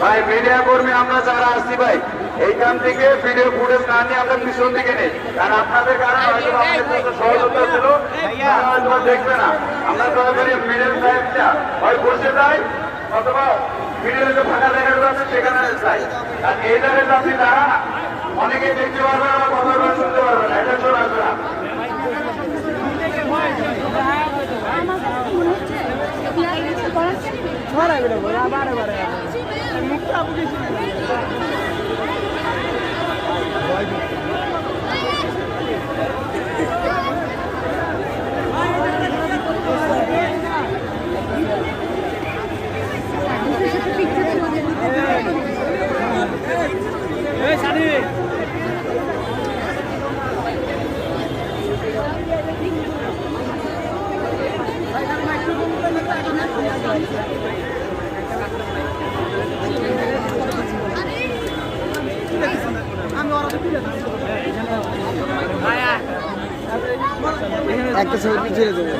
ভাই মিডিয়া কর্মী আমরা যারা আসছি ভাই এইখান থেকে ভিডিও ফুটেজ না নিয়ে আমরা পিছন দিকে নেই, কারণ আপনাদের কারণে হয়তো আমাদের কাছে সহযোগিতা ছিল, হয়তো দেখবে না। আমরা দয়া করে মিডিয়ার সাহেবটা হয় বসে যাই অথবা ভিডিও যে ফাঁকা জায়গাটা আছে সেখানে যাই। আর এই জায়গায় আপনি দাঁড়ান, অনেকেই দেখতে পারবেন না, কথা শুনতে পারবেন না, এটা চলে আসবে না। একটা ছবি ছেড়ে দেবো।